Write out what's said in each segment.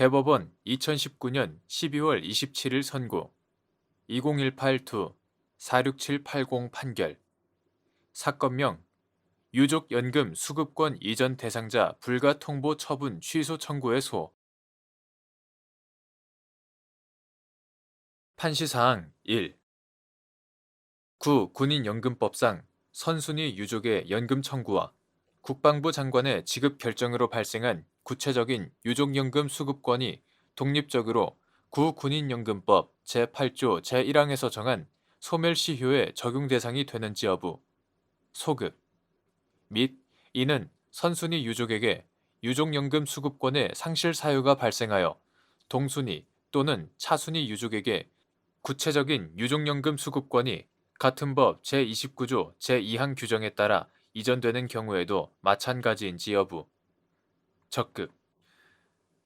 대법원 2019년 12월 27일 선고 2018-2-46780 판결 사건명 유족연금 수급권 이전 대상자 불가 통보 처분 취소 청구의 소 판시사항 1. 군인연금법상 선순위 유족의 연금 청구와 국방부 장관의 지급 결정으로 발생한 구체적인 유족연금 수급권이 독립적으로 군인연금법 제8조 제1항에서 정한 소멸시효의 적용 대상이 되는지 여부, 소급, 및 이는 선순위 유족에게 유족연금 수급권의 상실 사유가 발생하여 동순위 또는 차순위 유족에게 구체적인 유족연금 수급권이 같은 법 제29조 제2항 규정에 따라 이전되는 경우에도 마찬가지인지 여부. 적극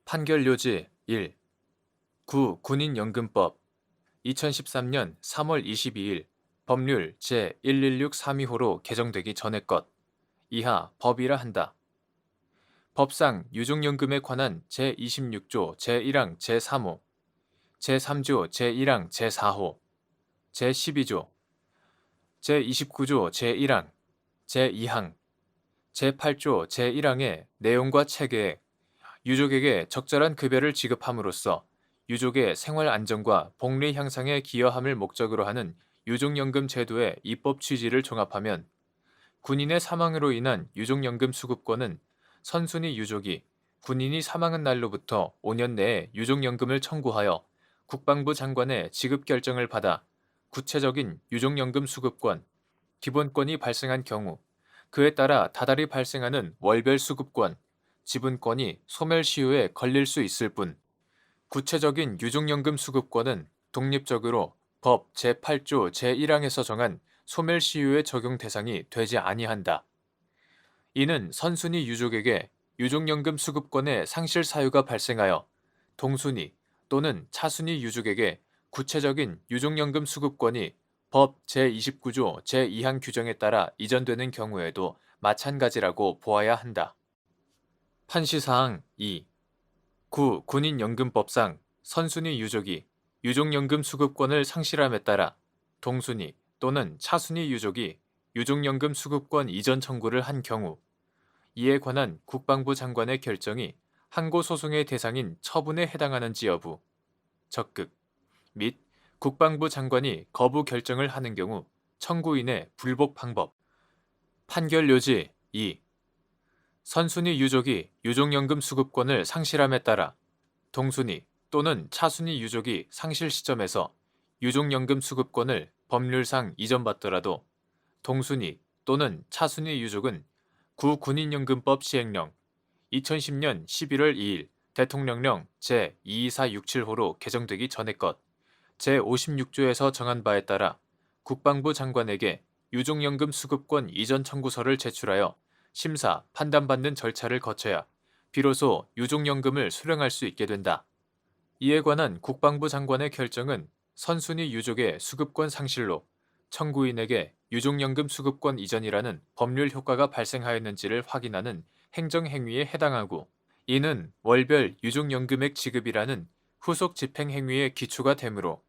판결 요지 1. 군인연금법 2013년 3월 22일 법률 제116325로 개정되기 전의 것 이하 법이라 한다. 법상 유족연금에 관한 제26조 제1항 제3호, 제3조 제1항 제4호, 제12조, 제29조 제1항, 제2항, 제8조 제1항의 내용과 체계에 유족에게 적절한 급여를 지급함으로써 유족의 생활 안정과 복리 향상에 기여함을 목적으로 하는 유족연금 제도의 입법 취지를 종합하면 군인의 사망으로 인한 유족연금 수급권은 선순위 유족이 군인이 사망한 날로부터 5년 내에 유족연금을 청구하여 국방부 장관의 지급 결정을 받아 구체적인 유족연금 수급권, 기본권이 발생한 경우 그에 따라 다달이 발생하는 월별 수급권, 지분권이 소멸시효에 걸릴 수 있을 뿐 구체적인 유족연금 수급권은 독립적으로 법 제8조 제1항에서 정한 소멸시효의 적용 대상이 되지 아니한다. 이는 선순위 유족에게 유족연금 수급권의 상실 사유가 발생하여 동순위 또는 차순위 유족에게 구체적인 유족연금 수급권이 법 제29조 제2항 규정에 따라 이전되는 경우에도 마찬가지라고 보아야 한다. 판시사항 2. 군인연금법상 선순위 유족이 유족연금 수급권을 상실함에 따라 동순위 또는 차순위 유족이 유족연금 수급권 이전 청구를 한 경우 이에 관한 국방부 장관의 결정이 항고소송의 대상인 처분에 해당하는지 여부, 적극, 및 국방부 장관이 거부 결정을 하는 경우 청구인의 불복 방법. 판결 요지 2. 선순위 유족이 유족연금 수급권을 상실함에 따라 동순위 또는 차순위 유족이 상실 시점에서 유족연금 수급권을 법률상 이전받더라도 동순위 또는 차순위 유족은 군인연금법 시행령 2010년 11월 2일 대통령령 제22467호로 개정되기 전의 것 제56조에서 정한 바에 따라 국방부 장관에게 유족연금 수급권 이전 청구서를 제출하여 심사, 판단받는 절차를 거쳐야 비로소 유족연금을 수령할 수 있게 된다. 이에 관한 국방부 장관의 결정은 선순위 유족의 수급권 상실로 청구인에게 유족연금 수급권 이전이라는 법률 효과가 발생하였는지를 확인하는 행정행위에 해당하고 이는 월별 유족연금액 지급이라는 후속 집행행위의 기초가 되므로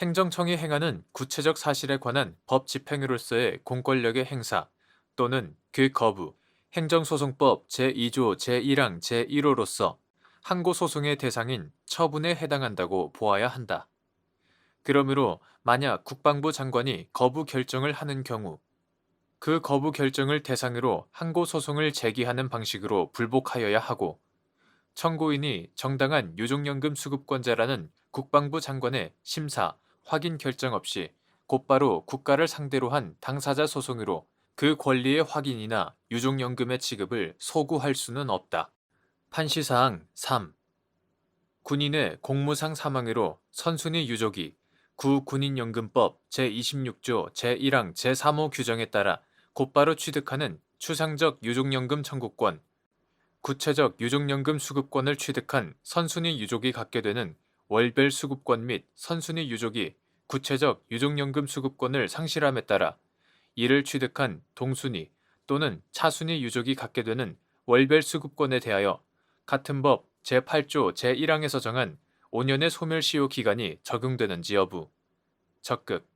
행정청이 행하는 구체적 사실에 관한 법 집행으로서의 공권력의 행사 또는 그 거부, 행정소송법 제2조 제1항 제1호로서 항고소송의 대상인 처분에 해당한다고 보아야 한다. 그러므로 만약 국방부 장관이 거부 결정을 하는 경우 그 거부 결정을 대상으로 항고소송을 제기하는 방식으로 불복하여야 하고 청구인이 정당한 유족연금 수급권자라는 국방부 장관의 심사, 확인 결정 없이 곧바로 국가를 상대로 한 당사자 소송으로 그 권리의 확인이나 유족연금의 지급을 소구할 수는 없다. 판시사항 3. 군인의 공무상 사망으로 선순위 유족이 군인연금법 제26조 제1항 제3호 규정에 따라 곧바로 취득하는 추상적 유족연금 청구권, 구체적 유족연금 수급권을 취득한 선순위 유족이 갖게 되는 월별 수급권 및 선순위 유족이 구체적 유족연금 수급권을 상실함에 따라 이를 취득한 동순위 또는 차순위 유족이 갖게 되는 월별 수급권에 대하여 같은 법 제8조 제1항에서 정한 5년의 소멸시효 기간이 적용되는지 여부. 적극.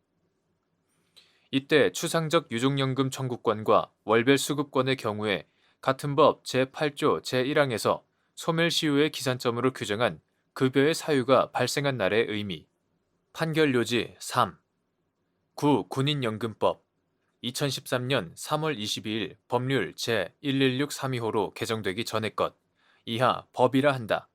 이때 추상적 유족연금 청구권과 월별 수급권의 경우에 같은 법 제8조 제1항에서 소멸시효의 기산점으로 규정한 급여의 사유가 발생한 날의 의미. 판결요지 3. 군인연금법 2013년 3월 22일 법률 제116325로 개정되기 전의 것 이하 법이라 한다.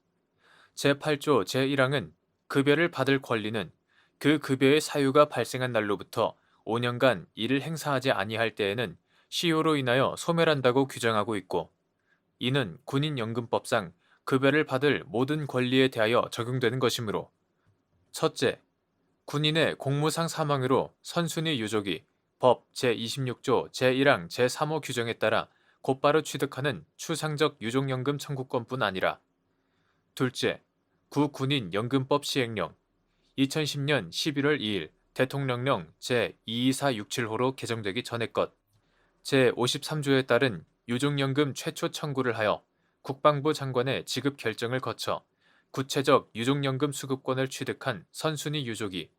제8조 제1항은 급여를 받을 권리는 그 급여의 사유가 발생한 날로부터 5년간 이를 행사하지 아니할 때에는 시효로 인하여 소멸한다고 규정하고 있고, 이는 군인연금법상 급여를 받을 모든 권리에 대하여 적용되는 것이므로 첫째, 군인의 공무상 사망으로 선순위 유족이 법 제26조 제1항 제3호 규정에 따라 곧바로 취득하는 추상적 유족연금 청구권뿐 아니라 둘째, 군인연금법 시행령 2010년 11월 2일 대통령령 제22467호로 개정되기 전의 것 제53조에 따른 유족연금 최초 청구를 하여 국방부 장관의 지급 결정을 거쳐 구체적 유족연금 수급권을 취득한 선순위 유족이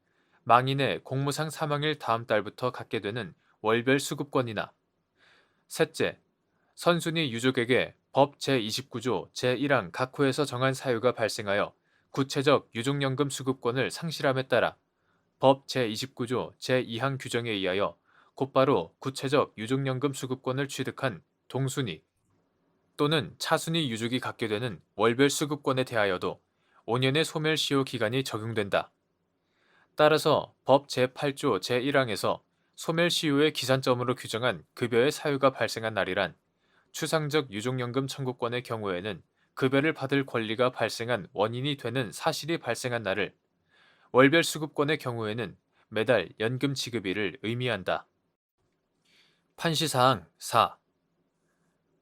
망인의 공무상 사망일 다음 달부터 갖게 되는 월별 수급권이나 셋째, 선순위 유족에게 법 제29조 제1항 각 호에서 정한 사유가 발생하여 구체적 유족연금 수급권을 상실함에 따라 법 제29조 제2항 규정에 의하여 곧바로 구체적 유족연금 수급권을 취득한 동순위 또는 차순위 유족이 갖게 되는 월별 수급권에 대하여도 5년의 소멸시효 기간이 적용된다. 따라서 법 제8조 제1항에서 소멸시효의 기산점으로 규정한 급여의 사유가 발생한 날이란 추상적 유족연금 청구권의 경우에는 급여를 받을 권리가 발생한 원인이 되는 사실이 발생한 날을, 월별 수급권의 경우에는 매달 연금 지급일을 의미한다. 판시사항 4.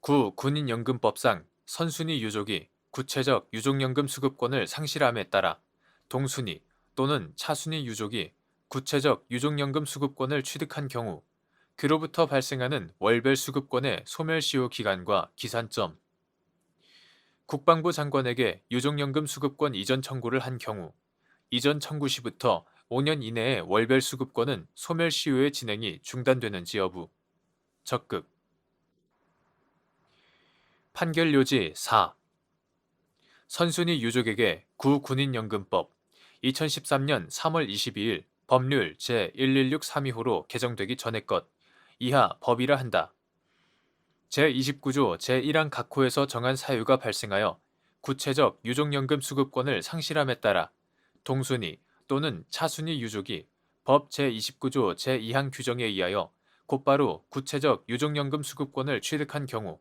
군인연금법상 선순위 유족이 구체적 유족연금 수급권을 상실함에 따라 동순위 또는 차순위 유족이 구체적 유족연금 수급권을 취득한 경우 그로부터 발생하는 월별 수급권의 소멸시효 기간과 기산점, 국방부 장관에게 유족연금 수급권 이전 청구를 한 경우 이전 청구 시부터 5년 이내에 월별 수급권은 소멸시효의 진행이 중단되는지 여부. 적극. 판결요지 4. 선순위 유족에게 군인연금법 2013년 3월 22일 법률 제116325로 개정되기 전의 것 이하 법이라 한다. 제29조 제1항 각 호에서 정한 사유가 발생하여 구체적 유족연금 수급권을 상실함에 따라 동순위 또는 차순위 유족이 법 제29조 제2항 규정에 의하여 곧바로 구체적 유족연금 수급권을 취득한 경우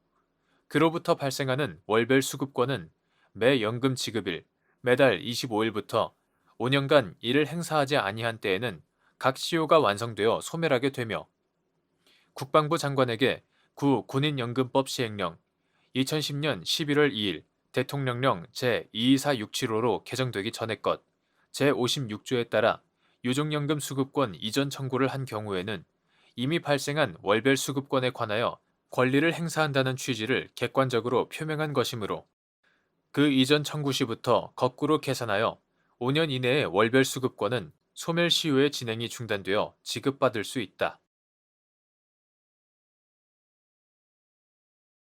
그로부터 발생하는 월별 수급권은 매 연금 지급일 매달 25일부터 5년간 이를 행사하지 아니한 때에는 각 시효가 완성되어 소멸하게 되며 국방부 장관에게 군인연금법 시행령 2010년 11월 2일 대통령령 제22467호로 개정되기 전의 것 제56조에 따라 유족연금 수급권 이전 청구를 한 경우에는 이미 발생한 월별 수급권에 관하여 권리를 행사한다는 취지를 객관적으로 표명한 것이므로 그 이전 청구 시부터 거꾸로 계산하여 5년 이내의 월별 수급권은 소멸시효의 진행이 중단되어 지급받을 수 있다.